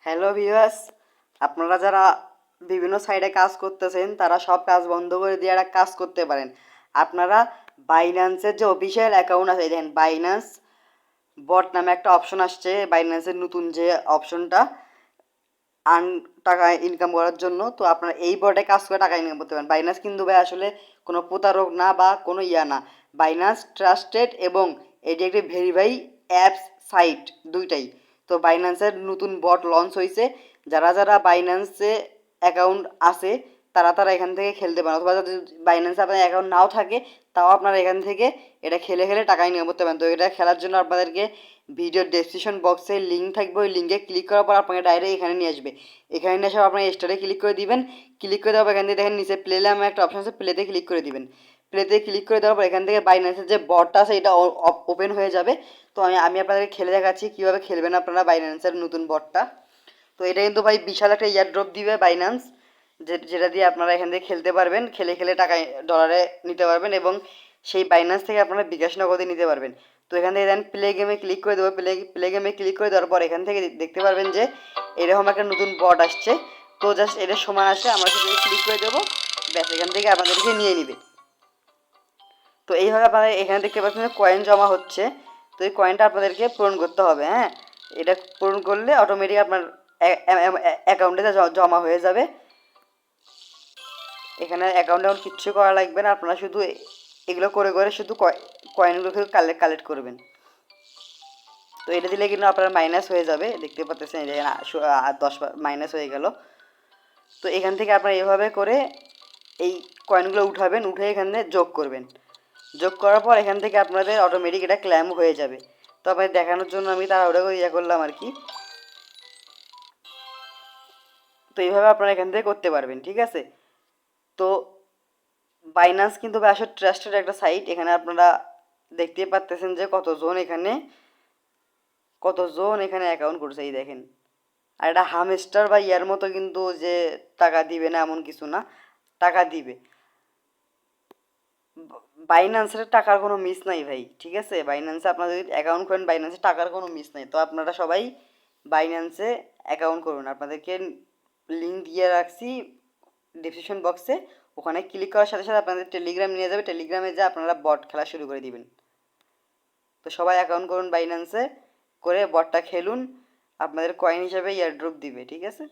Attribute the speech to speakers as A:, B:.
A: Hello viewers, আপনারা যারা বিভিন্ন সাইটে কাজ করতেছেন তারা সব কাজ বন্ধ করে দিয়ে একটা কাজ করতে পারেন। আপনারা বাইন্যান্সের যে অফিসিয়াল অ্যাকাউন্ট আছে, দেখেন বাইন্যান্স বট নামে একটা অপশন আসছে। বাইন্যান্সের নতুন যে অপশনটা আর্ন টাকা ইনকাম করার জন্য, তো আপনারা এই বটে কাজ করে টাকা ইনকাম করতে পারেন। বাইন্যান্স কিন্তু ভাই আসলে কোনো প্রতারক না বা কোনো না। বাইন্যান্স ট্রাস্টেড এবং এটি একটি ভেরিফাই অ্যাপস সাইট দুইটাই। তো বাইন্যান্সের নতুন বট লঞ্চ হয়েছে। যারা যারা বাইন্যান্সে অ্যাকাউন্ট আছে তারা তারা এখান থেকে খেলতে পারেন, অথবা যদি বাইন্যান্সে আপনার অ্যাকাউন্ট নাও থাকে তাও আপনারা এখান থেকে এটা খেলে খেলে টাকা ইনকাম করতে পারেন। তো এটা খেলার জন্য আপনাদেরকে ভিডিওর ডেসক্রিপশন বক্সে লিঙ্ক থাকবে, ওই লিঙ্কে ক্লিক করার পর আপনাকে ডাইরেক্ট এখানে নিয়ে আসবে। এখানে নিয়ে এসে আপনার স্টারে ক্লিক করে দিবেন। ক্লিক করে দেওয়ার পর এখান থেকে দেখেন নিচে প্লে নামে একটা অপশন আছে, প্লেতে ক্লিক করে দিবেন। প্লেতে ক্লিক করে দেওয়ার পর এখান থেকে বাইন্যান্সের যে বটটা আছে এটা ওপেন হয়ে যাবে। তো আমি আপনাদেরকে খেলে দেখাচ্ছি কীভাবে খেলবেন আপনারা বাইন্যান্সের নতুন বটটা। তো এটা কিন্তু ভাই বিশাল একটা ইয়ারড্রপ দিবে বাইন্যান্স, যেটা দিয়ে আপনারা এখান থেকে খেলতে পারবেন, খেলে খেলে টাকা ডলারে নিতে পারবেন এবং সেই বাইন্যান্স থেকে আপনারা বিকাশ নগদে নিতে পারবেন। তো এখান থেকে দেন প্লে গেমে ক্লিক করে দেবো। প্লে গেমে ক্লিক করে দেওয়ার পর এখান থেকে দেখতে পারবেন যে এরকম একটা নতুন বট আসছে। তো জাস্ট এটার সমান আসে, আমরা শুধু ক্লিক করে দেবো, ব্যাস এখান থেকে আপনাদেরকে নিয়ে নিবে। তো এইভাবে আপনারা এখানে দেখতে পাচ্ছেন যে কয়েন জমা হচ্ছে। তো এই কয়েনটা আপনাদেরকে পূরণ করতে হবে। হ্যাঁ, এটা পূরণ করলে অটোমেটিক আপনার অ্যাকাউন্টে জমা হয়ে যাবে। এখানে অ্যাকাউন্টে এখন কিচ্ছু করা লাগবে না, আপনারা শুধু এগুলো করে করে শুধু কয়েনগুলো শুধু কালেক্ট করবেন। তো এটা দিলে কিন্তু আপনার মাইনাস হয়ে যাবে, দেখতে পাচ্ছেন এই যে 10 মাইনাস হয়ে গেল। তো এখান থেকে আপনারা এভাবে করে এই কয়েনগুলো উঠাবেন, উঠে এখানে যোগ করবেন। যোগ করার পর এখান থেকে আপনাদের অটোমেটিক এটা ক্লেম হয়ে যাবে। তো আপনাদের দেখানোর জন্য আমি তাড়াহুড়ো করে করলাম আর কি। তো এইভাবে আপনারা এখান থেকে করতে পারবেন, ঠিক আছে। তো বাইন্যান্স কিন্তু আসলে ট্রাস্টেড একটা সাইট। এখানে আপনারা দেখতে পাচ্তেছেন যে কতজন এখানে অ্যাকাউন্ট করছে, এই দেখেন। আর এটা হামস্টার বা ইয়ার মতো কিন্তু যে টাকা দিবে না এমন কিছু না, টাকা দিবে। বাইন্যান্সের টাকার কোনো মিস নাই ভাই, ঠিক আছে। বাইন্যান্সে আপনারা যদি অ্যাকাউন্ট করেন বাইন্যান্সে টাকার কোনো মিস নাই। তো আপনারা সবাই বাইন্যান্সে অ্যাকাউন্ট করুন, আপনাদেরকে লিঙ্ক দিয়ে রাখছি ডিসক্রিপশন বক্সে। ওখানে ক্লিক করার সাথে সাথে আপনাদের টেলিগ্রাম নিয়ে যাবে, টেলিগ্রামে যা আপনারা বট খেলা শুরু করে দিবেন। তো সবাই অ্যাকাউন্ট করুন বাইন্যান্সে, করে বটটা খেলুন, আপনাদের কয়েন হিসাবে ইয়ারড্রপ দিবে, ঠিক আছে।